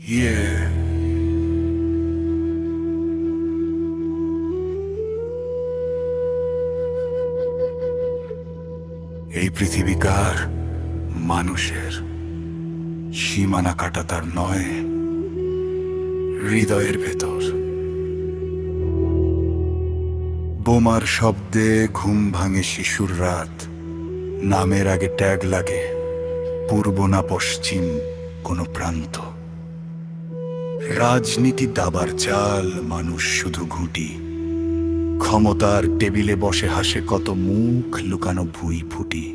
Yeah. এই পৃথিবী কার? মানুষের। সীমানা কাটা তার নয়, হৃদয়ের ভেতর। বোমার শব্দে ঘুম ভাঙে শিশুর রাত। নামের আগে ট্যাগ লাগে, পূর্ব না পশ্চিম কোনো প্রান্ত। রাজনীতি দাবার চাল, মানুষ শুধু ঘুঁটি। ক্ষমতার টেবিলে বসে হাসে কত মুখ, লুকানো ভুই ফুটি।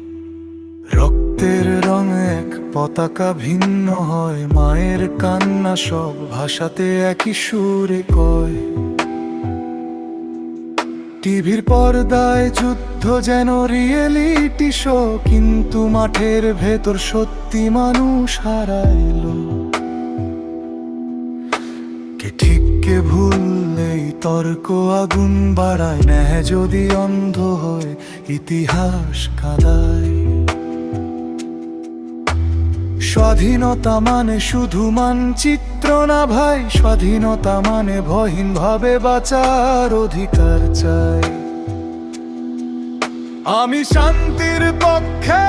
রক্তের রং এক, পতাকা ভিন্ন হয়, মায়ের কান্না সব ভাষাতে একই সুরে কয়। টিভির পর্দায় যুদ্ধ যেন রিয়েলিটি শো, কিন্তু মাঠের ভেতর সত্যি মানুষ হারাইলো। কে ঠিক কে ভুল এই তর্ক আগুন বাড়ায়, ন্যায় যদি অন্ধ হয় ইতিহাস কাঁদায়। স্বাধীনতা মানে শুধু মানচিত্র না ভাই, স্বাধীনতা মানে ভয়হীন ভাবে বাঁচার অধিকার চাই। আমি শান্তির পক্ষে,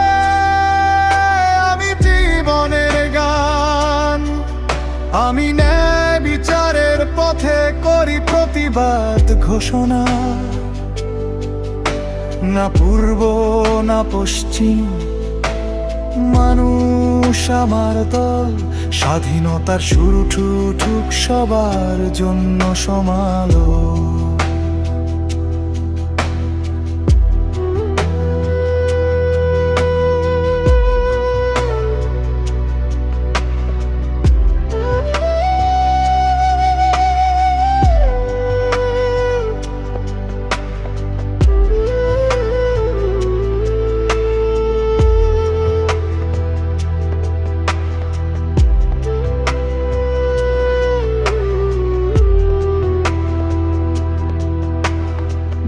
আমি জীবনের গান, আমি ন্যায় বিচারের পথে করি প্রতিবাদ ঘোষণা। না পূর্ব না পশ্চিম, মানুষ আমার দল। স্বাধীনতার শুরু ঠুক সবার জন্য সমালো।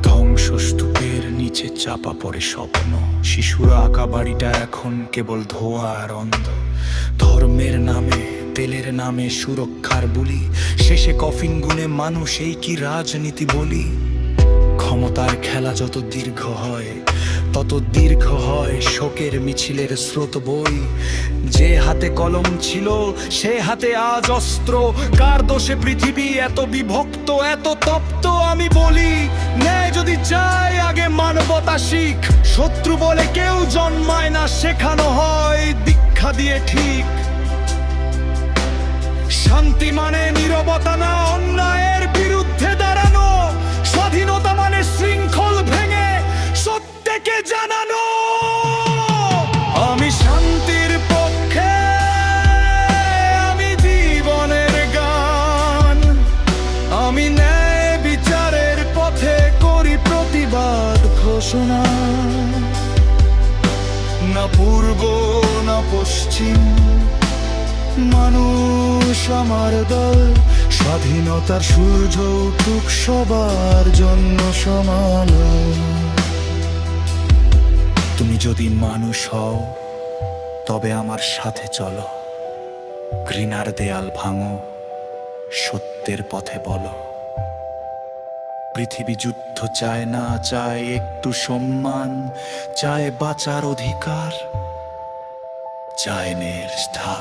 ধ্বংসস্তূপের নিচে চাপা পড়ে স্বপ্ন, শিশুরা আঁকা বাড়িটা এখন কেবল ধোয়া আর অন্ধ। ধর্মের নামে, তেলের নামে সুরক্ষার বুলি, শেষে কফিন গুনে মানুষ, এই কি রাজনীতি বলি? ক্ষমতার খেলা যত দীর্ঘ হয়, তত দীর্ঘ হয় শোকের মিছিলের স্রোত বই। যে হাতে কলম ছিল সে হাতে আজ অস্ত্র। কার দোষে পৃথিবী এত বিভক্ত, এত তপ্ত? আমি বলি, ন্যায় যদি চাই আগে মানবতা শিখ। শত্রু বলে কেউ জন্মায় না, শেখানো হয় দীক্ষা দিয়ে ঠিক। শান্তি মানে নীরবতা না, অন্যায়ের বিরুদ্ধে দাঁড়ানো। স্বাধীনতা মানে শৃঙ্খল ভেঙে সত্যকে জানানো। আমি শান্তির পক্ষে, আমি জীবনের গান, আমি ন্যায় বিচারের পথে করি প্রতিবাদ ঘোষণা। না পূর্ব না পশ্চিম, মানুষ আমার দল। স্বাধীনতার সূর্য উঠুক সবার জন্য সমালো। তুমি যদি মানুষ হও তবে আমার সাথে চলো। ঘৃণার দেয়াল ভাঙো, সত্যের পথে বলো। পৃথিবী যুদ্ধ চায় না, চায় একটু সম্মান, চায় বাঁচার অধিকার, চায় নিষ্ঠা।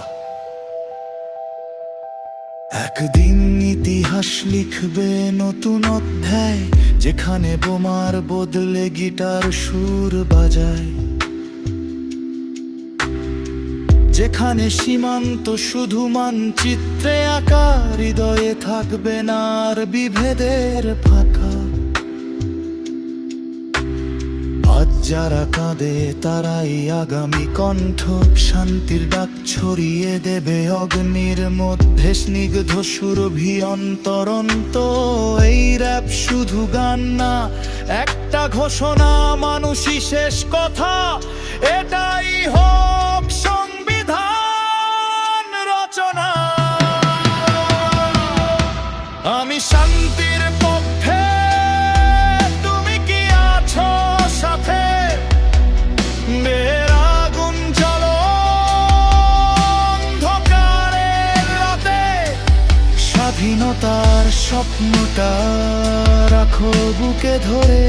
একদিন ইতিহাস লিখবে নতুন অধ্যায়, যেখানে বোমার বদলে গিটার সুর বাজায়। যেখানে সীমান্ত শুধু মানচিত্রে আঁকা, হৃদয়ে থাকবে না আর বিভেদের ফাঁকা। আজ যারা কাঁদে তারাই আগামী কণ্ঠ, শান্তির ডাক ছড়িয়ে দেবে অগ্নির মধ্যে স্নিগ্ধ সুরভি অন্তরন্ত। এই র‍্যাপ শুধু গান না, একটা ঘোষণা, মানুষই শেষ কথা। এটাই হোক সংবিধান রচনা। আমি শান্তির পক্ষে, তুমি কি আছো সাথে? আগুন জ্বলো অন্ধকারের রাতে, স্বপ্নটা রাখো বুকে ধরে,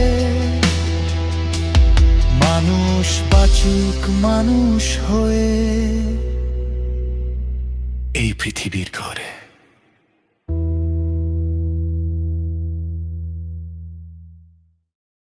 মানুষ বাঁচুক মানুষ হয়ে এই পৃথিবীর ঘরে।